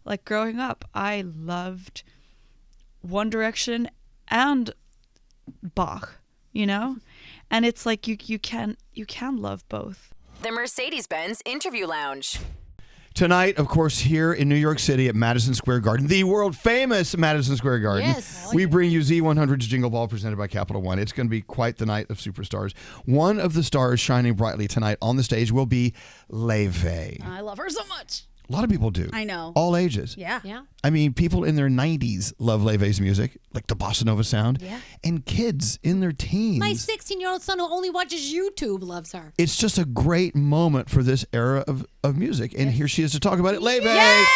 like growing up, I loved One Direction and Bach, you know? And it's like you can love both. The Mercedes-Benz Interview Lounge. Tonight, of course, here in New York City at Madison Square Garden, the world famous Madison Square Garden, we bring you Z100's Jingle Ball presented by Capital One. It's going to be quite the night of superstars. One of the stars shining brightly tonight on the stage will be Laufey. I love her so much. A lot of people do. I know. All ages. Yeah. I mean, people in their 90s love Laufey's music, like the bossa nova sound. Yeah. And kids in their teens. My 16-year-old son who only watches YouTube loves her. It's just a great moment for this era of music. And here she is to talk about it. Laufey! Yay!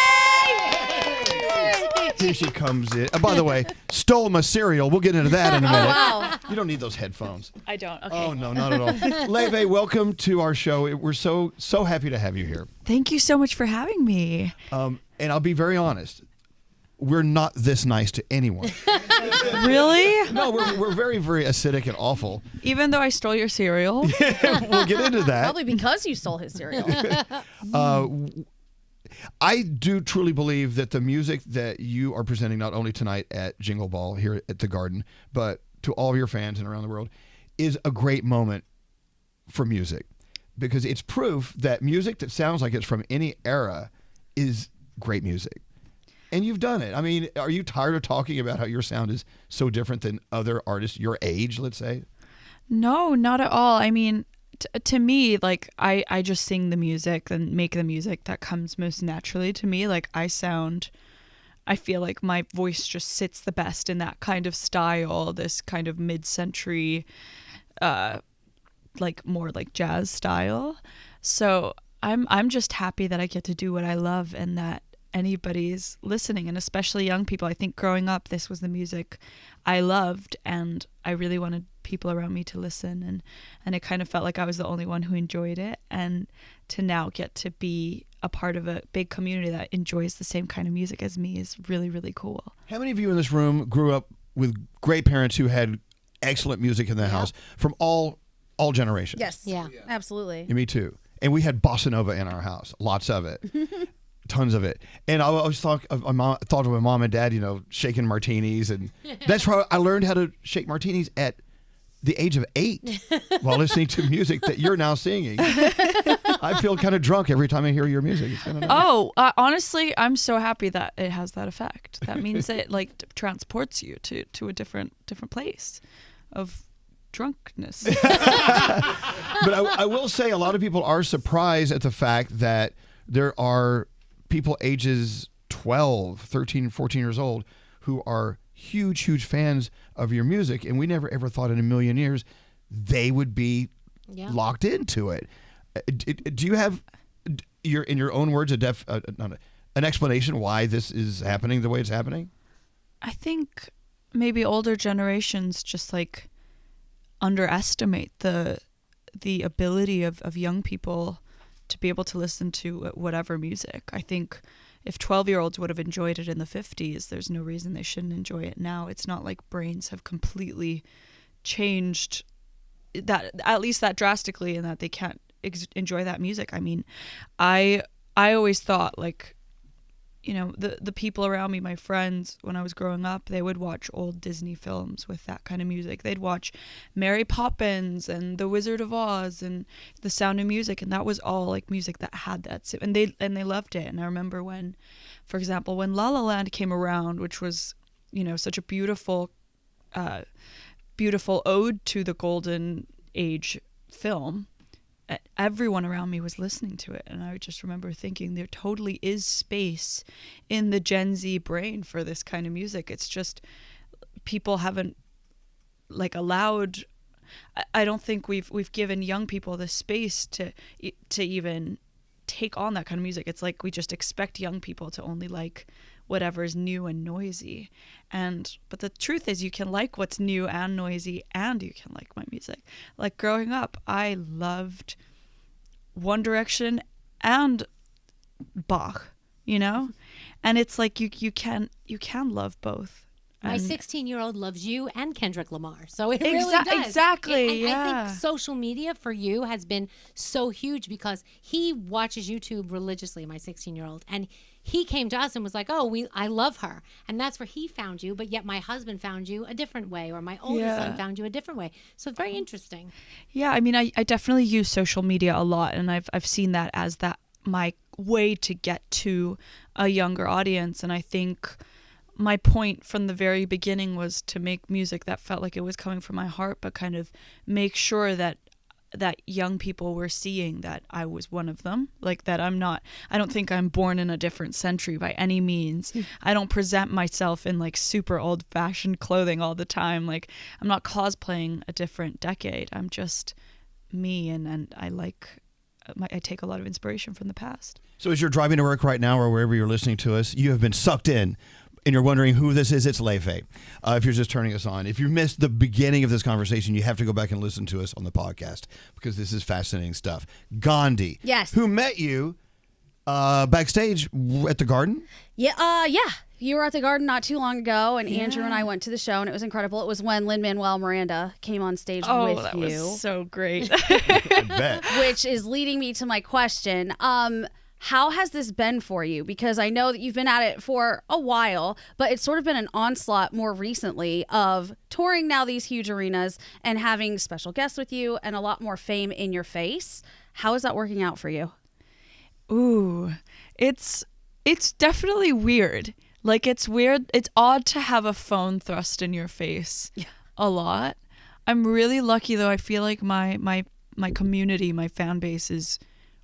Here she comes in. By the way, stole my cereal. We'll get into that in a minute. Wow. You don't need those headphones. I don't. Okay. Oh, no, not at all. Laufey, welcome to our show. We're so happy to have you here. Thank you so much for having me. And I'll be very honest. We're not this nice to anyone. Really? No, we're very, very acidic and awful. Even though I stole your cereal? We'll get into that. Probably because you stole his cereal. I do truly believe that the music that you are presenting not only tonight at Jingle Ball here at the Garden, but to all of your fans and around the world, is a great moment for music. Because it's proof that music that sounds like it's from any era is great music. And you've done it. I mean, are you tired of talking about how your sound is so different than other artists your age, let's say? No, not at all. I mean, to me, like, I just sing the music and make the music that comes most naturally to me. Like, I feel like my voice just sits the best in that kind of style, this kind of mid-century, like more like jazz style. So I'm just happy that I get to do what I love and that anybody's listening, and especially young people. I think growing up, this was the music I loved, and I really wanted people around me to listen, and it kind of felt like I was the only one who enjoyed it, and to now get to be a part of a big community that enjoys the same kind of music as me is really, really cool. How many of you in this room grew up with great parents who had excellent music in their house from all generations? Yes. Yeah. Absolutely. Yeah, me too. And we had bossa nova in our house, lots of it. Tons of it. And I always thought of my mom and dad, shaking martinis. And that's how I learned how to shake martinis at the age of 8 while listening to music that you're now singing. I feel kind of drunk every time I hear your music. It's kind of nice. Honestly, I'm so happy that it has that effect. That means it transports you to a different place of drunkenness. But I will say a lot of people are surprised at the fact that there are people ages 12, 13, 14 years old who are huge fans of your music, and we never ever thought in a million years they would be locked into it. Do you have, in your own words, an explanation why this is happening the way it's happening? I think maybe older generations just like underestimate the ability of young people to be able to listen to whatever music. I think if 12-year-olds would have enjoyed it in the 50s, there's no reason they shouldn't enjoy it now. It's not like brains have completely changed that, at least that drastically, and that they can't enjoy that music. I mean, I always thought, like, the people around me, my friends, when I was growing up, they would watch old Disney films with that kind of music. They'd watch Mary Poppins and The Wizard of Oz and The Sound of Music, and that was all like music that had that, and they loved it. And I remember when, for example, when La La Land came around, which was, such a beautiful ode to the golden age film, everyone around me was listening to it, and I just remember thinking there totally is space in the Gen Z brain for this kind of music. It's just people haven't allowed. I don't think we've given young people the space to even take on that kind of music. It's like we just expect young people to only like whatever is new and noisy, but the truth is you can like what's new and noisy, and you can like my music. Like growing up, I loved One Direction and Bach, and it's like you can love both. My 16-year-old loves you and Kendrick Lamar, so it really does. Exactly. And I think social media for you has been so huge because he watches YouTube religiously, my 16-year-old, and he came to us and was like, "Oh, I love her," and that's where he found you. But yet my husband found you a different way, or my older son found you a different way. So it's very interesting. Yeah, I mean, I definitely use social media a lot, and I've seen that as my way to get to a younger audience. And I think my point from the very beginning was to make music that felt like it was coming from my heart, but kind of make sure that young people were seeing that I was one of them. Like that I don't think I'm born in a different century by any means. I don't present myself in like super old fashioned clothing all the time. Like I'm not cosplaying a different decade. I'm just me, and I take a lot of inspiration from the past. So as you're driving to work right now or wherever you're listening to us, you have been sucked in and you're wondering who this is, it's Laufey. If you're just turning us on. If you missed the beginning of this conversation, you have to go back and listen to us on the podcast because this is fascinating stuff. Gandhi. Yes. Who met you backstage at the Garden? Yeah. You were at the Garden not too long ago, and Andrew and I went to the show, and it was incredible. It was when Lin-Manuel Miranda came on stage with you. Oh, that was so great. I bet. Which is leading me to my question. How has this been for you? Because I know that you've been at it for a while, but it's sort of been an onslaught more recently of touring now these huge arenas and having special guests with you and a lot more fame in your face. How is that working out for you? Ooh, it's definitely weird. Like it's weird. It's odd to have a phone thrust in your face a lot. I'm really lucky though. I feel like my community, my fan base is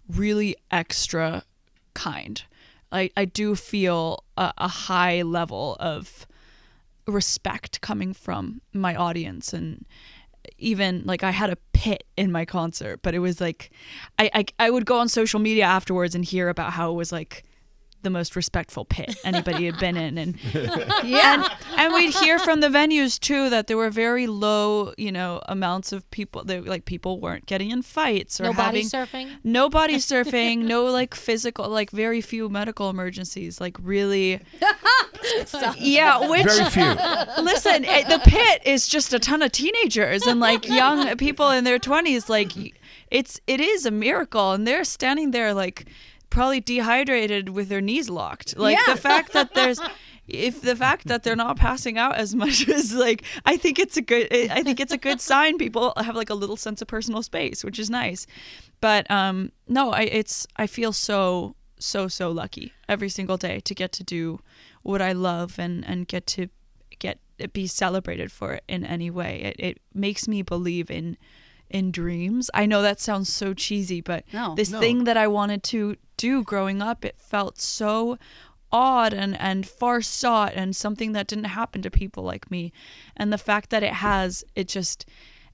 really extra kind. I do feel a high level of respect coming from my audience, and even like I had a pit in my concert, but it was like I would go on social media afterwards and hear about how it was like the most respectful pit anybody had been in, and and we'd hear from the venues too that there were very low amounts of people. Like people weren't getting in fights or Nobody surfing, no like physical, like very few medical emergencies, like really which Very few. Listen, the pit is just a ton of teenagers and like young people in their 20s. Like it is a miracle, and they're standing there like probably dehydrated with their knees locked. Like the fact that they're not passing out as much as like I think it's a good sign. People have like a little sense of personal space, which is nice. But no, I feel so lucky every single day to get to do what I love and get be celebrated for it in any way. It makes me believe in dreams. I know that sounds so cheesy, but this thing that I wanted to do growing up, it felt so odd and far sought and something that didn't happen to people like me. And the fact that it just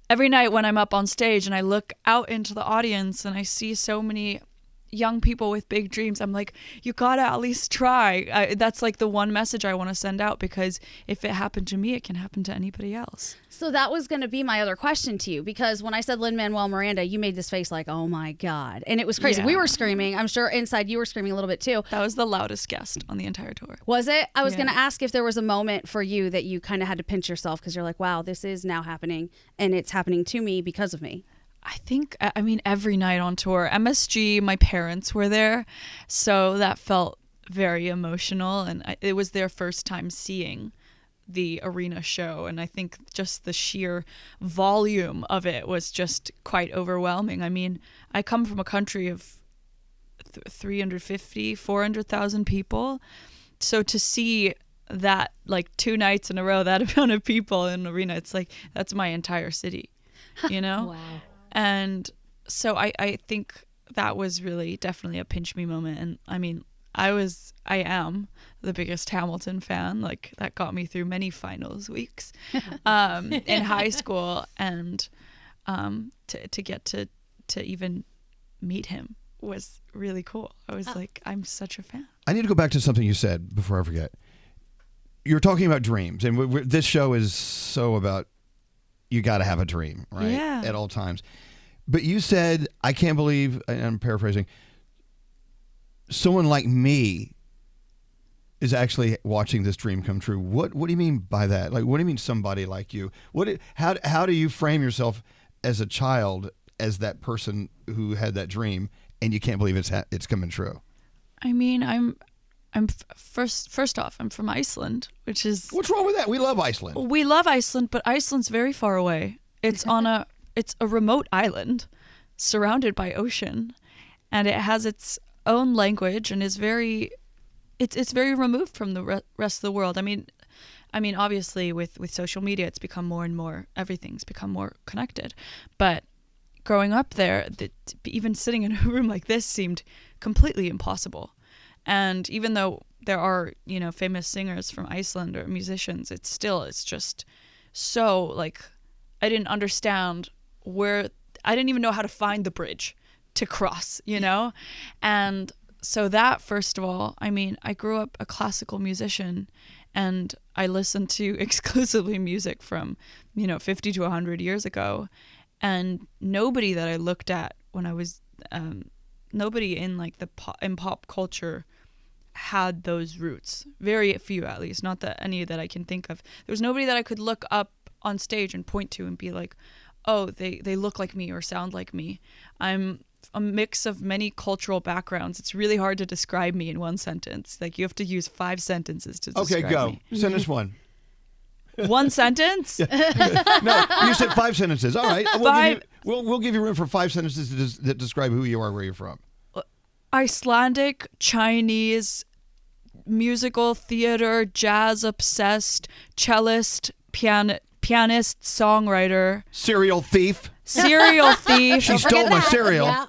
every night when I'm up on stage and I look out into the audience and I see so many young people with big dreams, I'm like, you gotta at least try. That's like the one message I want to send out, because if it happened to me, it can happen to anybody else. So that was going to be my other question to you, because when I said Lin-Manuel Miranda, you made this face like, oh my God. And it was crazy. We were screaming. I'm sure inside you were screaming a little bit too. That was the loudest guest on the entire tour. Was it? I was going to ask if there was a moment for you that you kind of had to pinch yourself because you're like, wow, this is now happening and it's happening to me because of me. I mean, every night on tour, MSG, my parents were there. So that felt very emotional. And it was their first time seeing the arena show. And I think just the sheer volume of it was just quite overwhelming. I mean, I come from a country of 350, 400,000 people. So to see that like 2 nights in a row, that amount of people in an arena, it's like, that's my entire city, you know? Wow. And so I think that was really definitely a pinch me moment. And I mean, I am the biggest Hamilton fan. Like that got me through many finals weeks in high school, and to get to even meet him was really cool. I was like, I'm such a fan. I need to go back to something you said before I forget. You're talking about dreams, and this show is so about you got to have a dream, right? Yeah. At all times. But you said, I can't believe, and I'm paraphrasing, someone like me is actually watching this dream come true. What do you mean by that? Like, what do you mean somebody like you? How do you frame yourself as a child as that person who had that dream and you can't believe it's coming true? I mean, first off, I'm from Iceland, which is What's wrong with that? We love Iceland. we love Iceland, but Iceland's very far away. It's it's a remote island surrounded by ocean, and it has its own language and is it's very removed from the rest of the world. I mean, obviously with social media, it's become more and more, everything's become more connected. But growing up there, even sitting in a room like this seemed completely impossible. And even though there are, famous singers from Iceland or musicians, it's just so like, I didn't understand I didn't even know how to find the bridge to cross, And so that, first of all, I grew up a classical musician, and I listened to exclusively music from, 50 to 100 years ago. And nobody that I looked at when I was, nobody in like in pop culture had those roots. Very few, at least. Not that any that I can think of. There was nobody that I could look up on stage and point to and be like, oh, they look like me or sound like me. I'm a mix of many cultural backgrounds. It's really hard to describe me in one sentence. Like, you have to use 5 sentences to describe me. Okay, go. Sentence 1. One sentence? No, you said 5 sentences. All right. Five. We'll give you room for 5 sentences that describe who you are, where you're from. Icelandic, Chinese, musical theater, jazz obsessed, cellist, pianist, songwriter, Serial thief. Serial thief. She stole my cereal.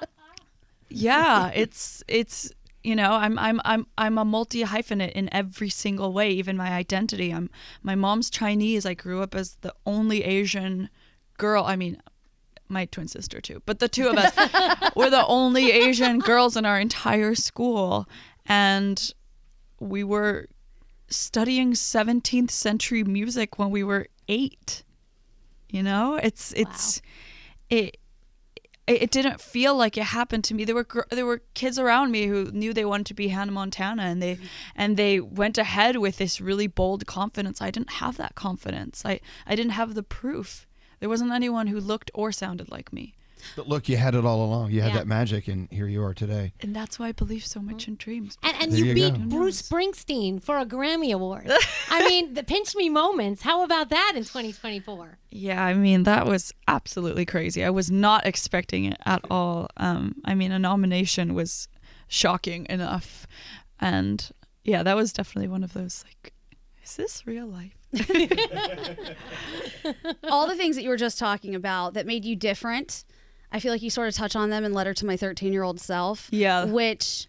Yeah, it's I'm a multi hyphenate in every single way, even my identity. My mom's Chinese. I grew up as the only Asian girl. My twin sister too, but the two of us were the only Asian girls in our entire school, and we were studying 17th century music when we were 8. It didn't feel like it happened to me. There were kids around me who knew they wanted to be Hannah Montana, and they went ahead with this really bold confidence. I didn't have that confidence. I didn't have the proof. There wasn't anyone who looked or sounded like me. But look, you had it all along. You had that magic, and here you are today. And that's why I believe so much in dreams. And There you you beat go. Bruce Springsteen for a Grammy Award. The pinch me moments. How about that in 2024? Yeah, that was absolutely crazy. I was not expecting it at all. A nomination was shocking enough. And yeah, that was definitely one of those, like, is this real life? All the things that you were just talking about that made you different, I feel like you sort of touch on them in Letter to My 13-Year-Old Self. Yeah. Which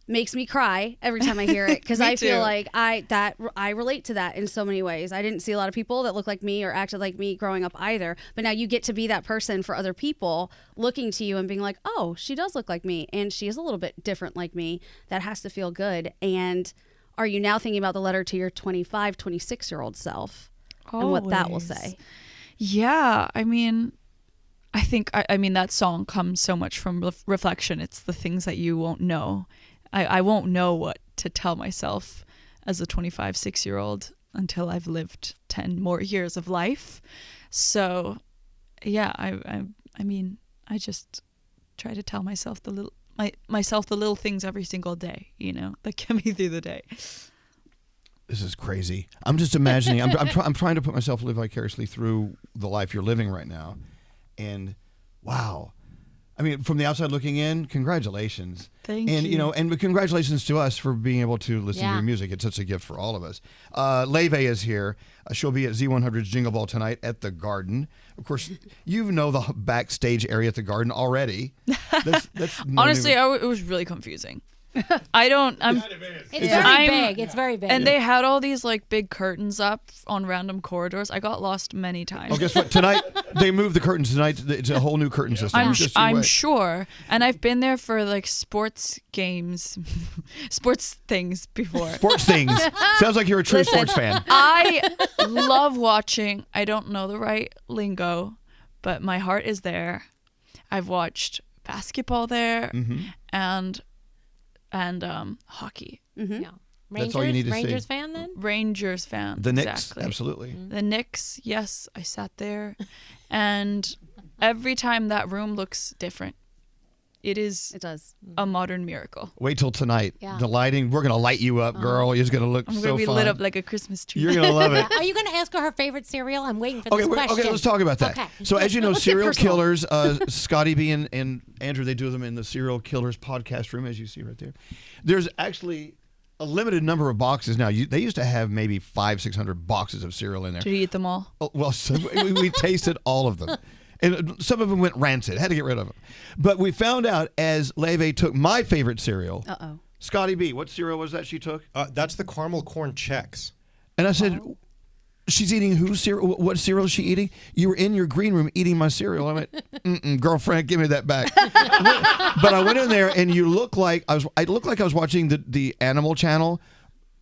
makes me cry every time I hear it, because I feel like I relate to that in so many ways. I didn't see a lot of people that looked like me or acted like me growing up either, but now you get to be that person for other people, looking to you and being like, oh, she does look like me, and she is a little bit different like me. That has to feel good. And are you now thinking about the letter to your 25, 26-year-old self and what that will say? Yeah, I think, that song comes so much from reflection. It's the things that you won't know. I won't know what to tell myself as a 25, 6-year-old until I've lived 10 more years of life. So, yeah, I just try to tell myself the little things every single day, that get me through the day. This is crazy. I'm just imagining. I'm trying to put myself vicariously through the life you're living right now, and wow. From the outside looking in, congratulations. Thank you. And congratulations to us for being able to listen to Yeah. your music. It's such a gift for all of us. Laufey is here. She'll be at Z100's Jingle Ball tonight at the Garden. Of course, you know the backstage area at the Garden already. That's Honestly, it was really confusing. It's very big. It's very big. And they had all these like big curtains up on random corridors. I got lost many times. Oh, guess what? Tonight, they moved the curtains tonight. It's a whole new curtain system. I'm sure. And I've been there for like sports games, sports things before. Sports things. Sounds like you're a true sports fan. I love watching. I don't know the right lingo, but my heart is there. I've watched basketball there and hockey. Yeah. That's all you need to see. Rangers fan then? Rangers fan. The Knicks, exactly. absolutely. The Knicks, yes, I sat there, and every time that room looks different. It is It does. a modern miracle. Wait till tonight. Yeah. The lighting, we're going to light you up, girl. You're going to look I'm so going to be fun. lit up like a Christmas tree. You're going to love it. Are you going to ask her favorite cereal? I'm waiting for this Okay, question. okay, let's talk about that. Okay. So, as you know, Let's get serial personal. killers, Scotty B and Andrew, they do them in the Serial Killers podcast room, as you see right there. There's actually a limited number of boxes now. They used to have maybe 500-600 boxes of cereal in there. Did you eat them all? Oh, well, so we tasted all of them. And some of them went rancid. Had to get rid of them. But we found out as Laufey took my favorite cereal. Uh-oh. Scotty B, what cereal was that she took? That's the caramel corn Chex. And I said, she's eating whose cereal? What cereal is she eating? You were in your green room eating my cereal. I went, girlfriend, give me that back. But I went in there, and I looked like I was watching the Animal Channel,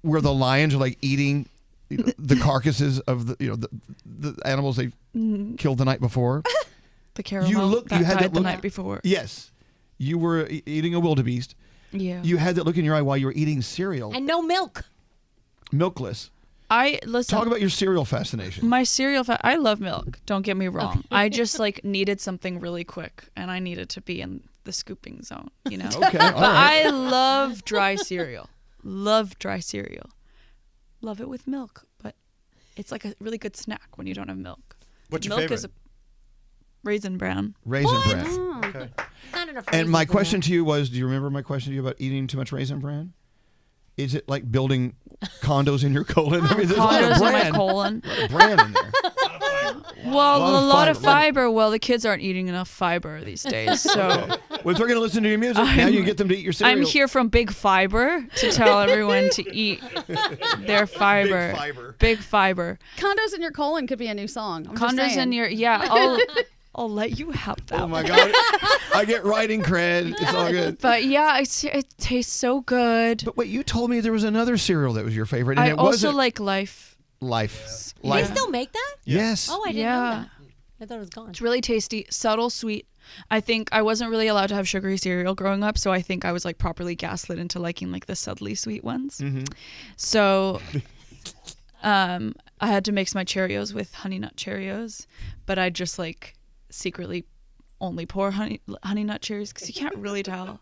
where the lions are like eating the carcasses of the animals they killed the night before. The caramel that you had died that the look, night before. Yes, you were eating a wildebeest. Yeah. You had that look in your eye while you were eating cereal, And no milk. milkless. Listen. Talk about your cereal fascination. My cereal, I love milk. Don't get me wrong. I just needed something really quick, and I needed to be in the scooping zone. Okay, all right. But I love dry cereal. Love dry cereal. Love it with milk, but it's like a really good snack when you don't have milk. What's your milk favorite? is a raisin bran. Raisin bran. Okay. Not enough And my raisins in question there. to you was, do you remember my question to you about eating too much raisin bran? Is it like building condos in your colon? I mean, there's a lot of Condos in my bran. colon. A lot of bran in there. Well, a lot of fiber. fiber. Well, the kids aren't eating enough fiber these days, so Well, if they're going to listen to your music, now you get them to eat your cereal. I'm here from Big Fiber to tell everyone to eat their fiber. Big fiber. Big fiber. Condos in your colon could be a new song. I'm just Condos saying. in your I'll let you have that. Oh my one. God. I get writing cred. It's all good. But yeah, it tastes so good. But wait, you told me there was another cereal that was your favorite. And I it also wasn't like Life. Life. They Life. still make that? Yes. Oh, I didn't know Yeah. that. I thought it was gone. It's really tasty, subtle, sweet. I think I wasn't really allowed to have sugary cereal growing up, so I think I was properly gaslit into liking the subtly sweet ones. Mm-hmm. So I had to mix my Cheerios with Honey Nut Cheerios, but I just secretly only pour honey nut Cheerios because you can't really tell.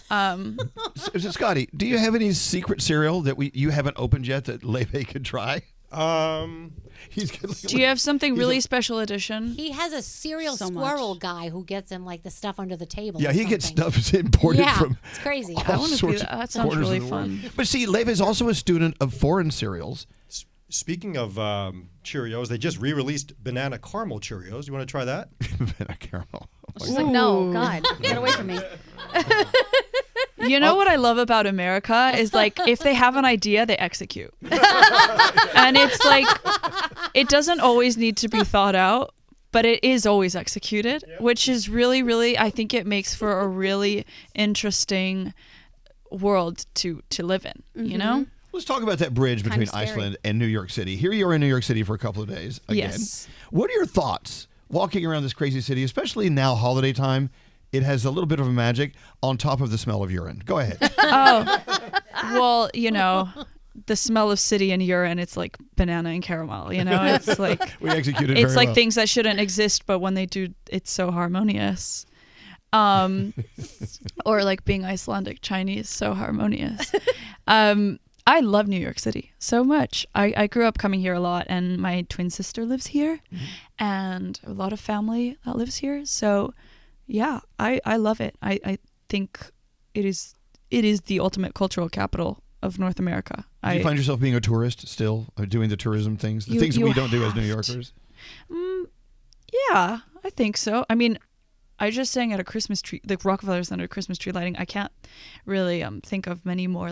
So, Scotty, do you have any secret cereal that you haven't opened yet that Laufey could try? He's Do you have something really special edition? He has a cereal So squirrel much. guy who gets him the stuff under the table. Yeah, or he gets something. stuff imported Yeah, from it's crazy. all I want to be sorts that. of That sounds corners of really the world. fun. But see, Laufey is also a student of foreign cereals. Speaking of Cheerios, they just re-released banana caramel Cheerios. You want to try that? Banana caramel. She's like, no, God, get away from me. You know what I love about America is if they have an idea, they execute. And it's it doesn't always need to be thought out, but it is always executed, which is really, really, I think it makes for a really interesting world to live in, you know? Let's talk about that bridge between scary. Iceland and New York City. Here you are in New York City for a couple of days again. Yes. What are your thoughts walking around this crazy city, especially now holiday time? It has a little bit of a magic on top of the smell of urine. Go ahead. Oh, well, the smell of city and urine, it's like banana and caramel, It's We executed it's very well. things that shouldn't exist, but when they do, it's so harmonious. Or being Icelandic Chinese, so harmonious. I love New York City so much. I grew up coming here a lot, and my twin sister lives here, and a lot of family that lives here. So, yeah, I love it. I think it is the ultimate cultural capital of North America. Do you find yourself being a tourist still, or doing the tourism things, the things that we don't do as New have to. Yorkers? Yeah, I think so. I mean, I just sang at a Christmas tree, the Rockefeller Center Christmas tree lighting. I can't really think of many more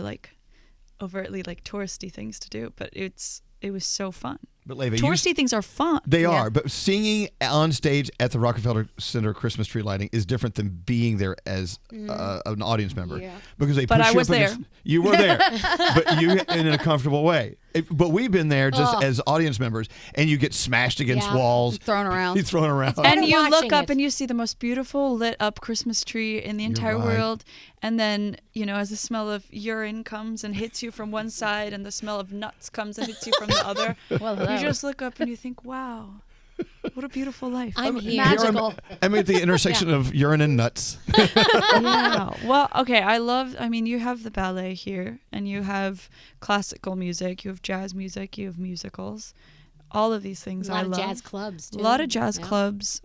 overtly touristy things to do, but it was so fun. But Laufey, Touristy things are fun. They are, but singing on stage at the Rockefeller Center Christmas tree lighting is different than being there as an audience member. Yeah. Because they But push I you was up against, there. You were there, but you in a comfortable way. But we've been there just as audience members, and you get smashed against Yeah. walls. Thrown around. He's thrown around. And better you look watching up it. and you see the most beautiful lit up Christmas tree in the entire right. world. And then, as the smell of urine comes and hits you from one side and the smell of nuts comes and hits you from the other, Well, hello. you just look up and you think, wow, What a beautiful life. I'm here. Magical. I'm at the intersection of urine and nuts. Yeah. Well, okay. I mean, you have the ballet here, and you have classical music, you have jazz music, you have musicals. All of these things A lot I of love. jazz clubs, too. A lot of jazz Yeah. clubs.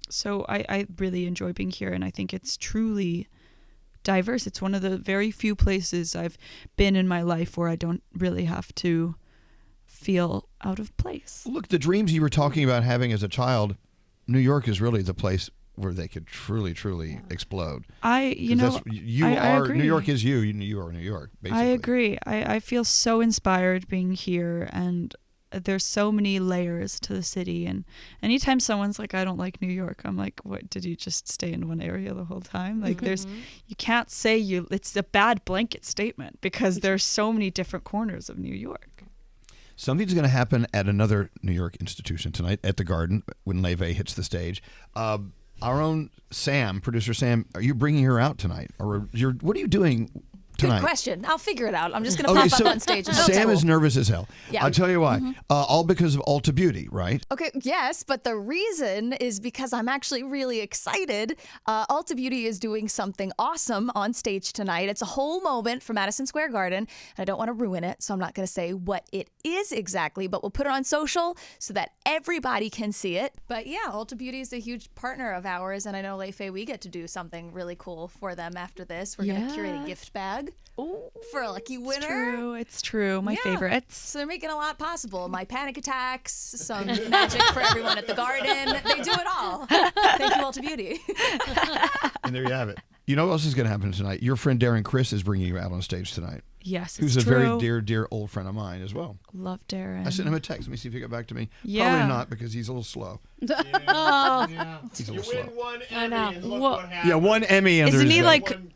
So I really enjoy being here, and I think it's truly diverse. It's one of the very few places I've been in my life where I don't really have to feel out of place. Look, the dreams you were talking about having as a child, New York is really the place where they could truly, truly explode. I 'Cause I are agree. New York is you. You are New York. Basically, I agree. I feel so inspired being here, and there's so many layers to the city. And anytime someone's like, I don't like New York, I'm like, what, did you just stay in one area the whole time? Like you can't say it's a bad blanket statement because there's so many different corners of New York. Something's going to happen at another New York institution tonight at the Garden when Laufey hits the stage. Our own Sam, producer Sam, are you bringing her out tonight, or what are you doing tonight? Good question. I'll figure it out. I'm just going to pop up on stage. And Sam is nervous as hell. Yeah. I'll tell you why. All because of Ulta Beauty, right? Okay, yes, but the reason is because I'm actually really excited. Ulta Beauty is doing something awesome on stage tonight. It's a whole moment for Madison Square Garden, and I don't want to ruin it, so I'm not going to say what it is exactly, but we'll put it on social so that everybody can see it. But yeah, Ulta Beauty is a huge partner of ours, and I know, Laufey, we get to do something really cool for them after this. We're going to curate a gift bag for a lucky winner. It's true. My favorites. So they're making a lot possible. My panic attacks, some magic for everyone at the Garden. They do it all. Thank you, Ulta Beauty. And there you have it. You know what else is going to happen tonight? Your friend Darren Criss is bringing you out on stage tonight. Yes, it's Who's a true. very dear, dear old friend of mine as well. Love Darren. I sent him a text. Let me see if he got back to me. Yeah. Probably not, because he's a little slow. Oh, He's a little slow. One I Emmy, know. and look Well, what happened. Yeah, one Emmy under Isn't his he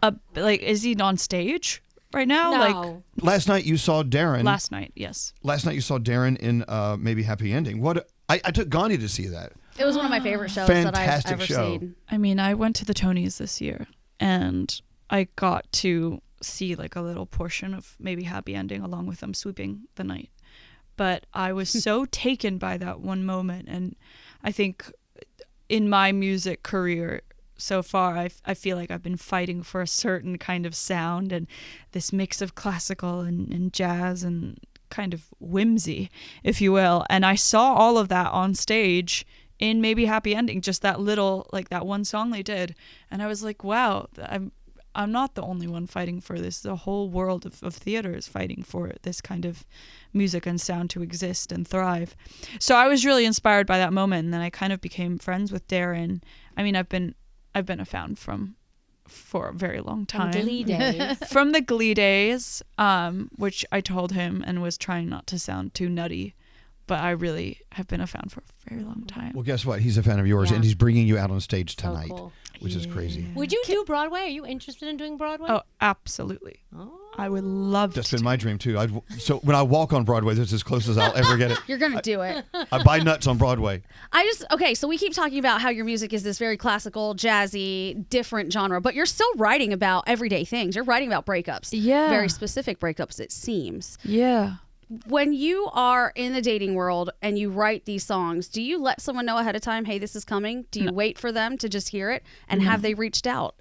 belt. is he on stage right now? no. Like Last night you saw Darren. last night, yes. Last night you saw Darren in Maybe Happy Ending. What? I took Gandhi to see that. It was one of my favorite shows that I've Fantastic ever show. seen. I mean, I went to the Tonys this year, and I got to see like a little portion of Maybe Happy Ending along with them sweeping the night. But I was so taken by that one moment, and I think in my music career so far, I feel like I've been fighting for a certain kind of sound and this mix of classical and jazz and kind of whimsy, if you will. And I saw all of that on stage in Maybe Happy Ending, just that little, like that one song they did. And I was like, wow, I'm not the only one fighting for this. The whole world of theater is fighting for this kind of music and sound to exist and thrive. So I was really inspired by that moment, and then I kind of became friends with Darren. I mean, I've been a fan for a very long time. Glee days. From the Glee days, which I told him and was trying not to sound too nutty, but I really have been a fan for a very long time. Well, guess what? He's a fan of yours, Yeah. and he's bringing you out on stage So tonight, cool. which is crazy. Would you do Broadway? Are you interested in doing Broadway? Oh, absolutely. Oh. I would love That's to. been my dream too. So when I walk on Broadway, that's as close as I'll ever get it. You're going to do it. I buy nuts on Broadway. Okay, so we keep talking about how your music is this very classical, jazzy, different genre, but you're still writing about everyday things. You're writing about breakups. Yeah. Very specific breakups, it seems. Yeah. When you are in the dating world and you write these songs, do you let someone know ahead of time, hey, this is coming? Do you wait for them to just hear it? And have they reached out?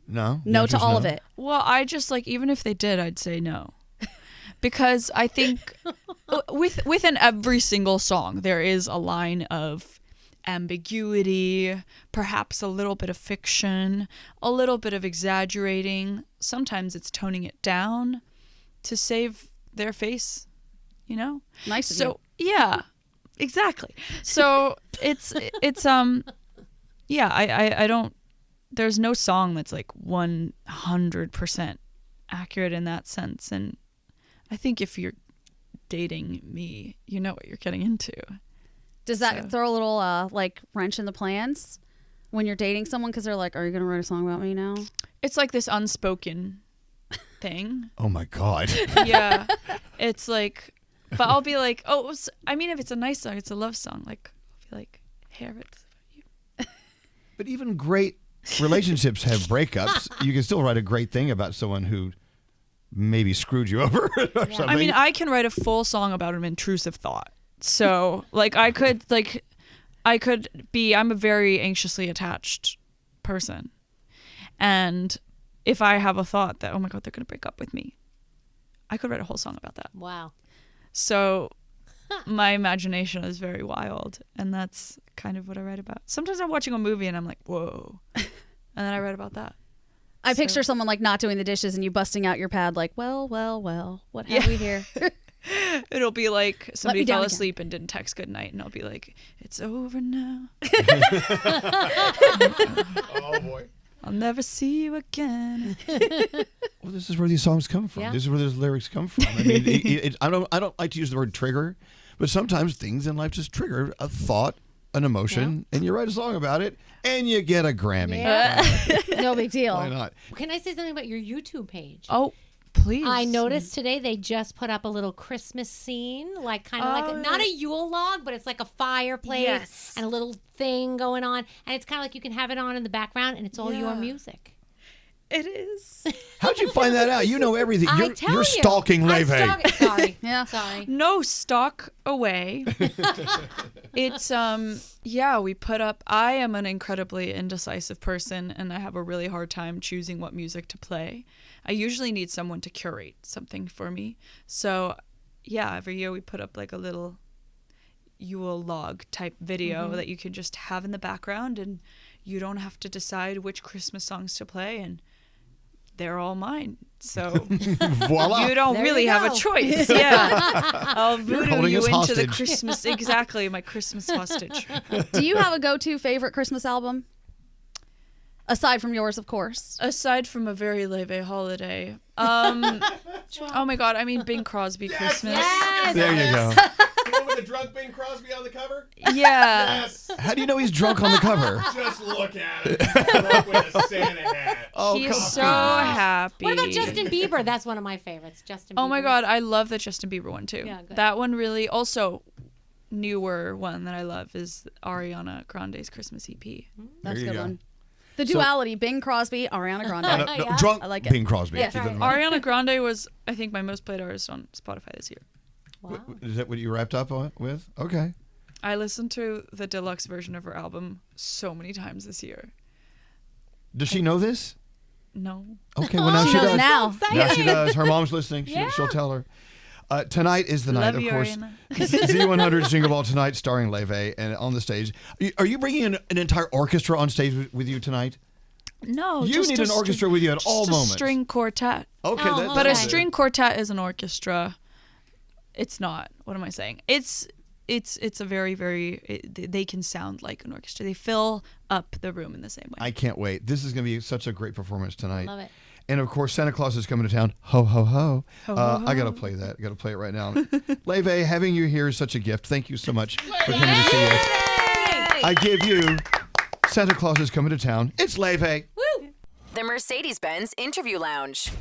No. No to Just all no. of it. Well, I just like, even if they did, I'd say no. Because I think within every single song, there is a line of ambiguity, perhaps a little bit of fiction, a little bit of exaggerating. Sometimes it's toning it down to save their face, you know? Nice of So, yeah, exactly. So it's yeah, I don't, there's no song that's like 100% accurate in that sense. And I think if you're dating me, you know what you're getting into. Does that throw a little like wrench in the plans when you're dating someone? Because they're like, are you going to write a song about me now? It's like this unspoken thing. Oh my God. Yeah. It's like, but I'll be like, oh, I mean, if it's a nice song, it's a love song. Like, I'll be like, hey, I wrote this about you. But even great relationships have breakups. You can still write a great thing about someone who maybe screwed you over or something. I mean, I can write a full song about an intrusive thought So like I could be, I'm a very anxiously attached person. And if I have a thought that, oh my God, they're going to break up with me, I could write a whole song about that. Wow. So my imagination is very wild, and that's kind of what I write about. Sometimes I'm watching a movie and I'm like, whoa. And then I write about that. I picture someone like not doing the dishes and you busting out your pad like, well, what have we here? It'll be like somebody me down fell again. asleep and didn't text good night, and I'll be like, it's over now. Oh boy. I'll never see you again. Well, this is where these songs come from. Yeah. This is where these lyrics come from. I mean, I don't like to use the word trigger, but sometimes things in life just trigger a thought, an emotion, and you write a song about it, and you get a Grammy. Yeah. No big deal. Why not? Can I say something about your YouTube page? Oh, please. I noticed today they just put up a little Christmas scene, like kind of like not a Yule log, but it's like a fireplace and a little thing going on, and it's kind of like you can have it on in the background, and it's all your music. It is. How'd you find that out? You know everything. I You're, tell you're you. stalking I'm Laufey. stalking- Sorry. Yeah. Sorry. No, stock away. It's we put up, I am an incredibly indecisive person, and I have a really hard time choosing what music to play. I usually need someone to curate something for me. So every year we put up like a little Yule log type video that you can just have in the background, and you don't have to decide which Christmas songs to play, and they're all mine. So Voila. you don't There really you have a go. choice. Yeah. I'll voodoo holding you us into the hostage. Christmas. Exactly, my Christmas hostage. Do you have a go-to favorite Christmas album? Aside from yours, of course. Aside from a very Laufey holiday. Oh my God, I mean Bing Crosby Christmas. Yes. There you go. The one with the drunk Bing Crosby on the cover? Yeah. Yes. How do you know he's drunk on the cover? Just look at him. Drunk with a Santa hat. Oh, He's come so on. happy. What about Justin Bieber? That's one of my favorites. Justin Bieber. Oh my God, I love the Justin Bieber one too. Yeah, good. That one really, also newer one that I love is Ariana Grande's Christmas EP. That's a you good go. one. The duality, Bing Crosby, Ariana Grande. No, Yeah. drunk I like it. Bing Crosby. Yeah. Keep it in mind. Ariana Grande was, I think, my most played artist on Spotify this year. Wow. Is that what you wrapped up with? Okay. I listened to the deluxe version of her album so many times this year. Does she know this? No. Okay, well now She she knows does. now. Now she does. Her mom's listening. She'll tell her. Tonight is the night, Love of you, course. Ariana. Z100's Jingle Ball tonight, starring Laufey, and on the stage. Are you bringing an entire orchestra on stage with you tonight? No. You just need a an orchestra with you at all just a moments. string quartet. Okay, Oh, that's But a Okay. string quartet is an orchestra. It's not. What am I saying? It's a very, very, they can sound like an orchestra. They fill up the room in the same way. I can't wait. This is going to be such a great performance tonight. Love it. And of course, Santa Claus is coming to town. Ho, ho, ho. Ho, ho, I got to ho. play that. I got to play it right now. Laufey, having you here is such a gift. Thank you so much for coming to see us. I give you Santa Claus is coming to town. It's Laufey. The Mercedes-Benz Interview Lounge.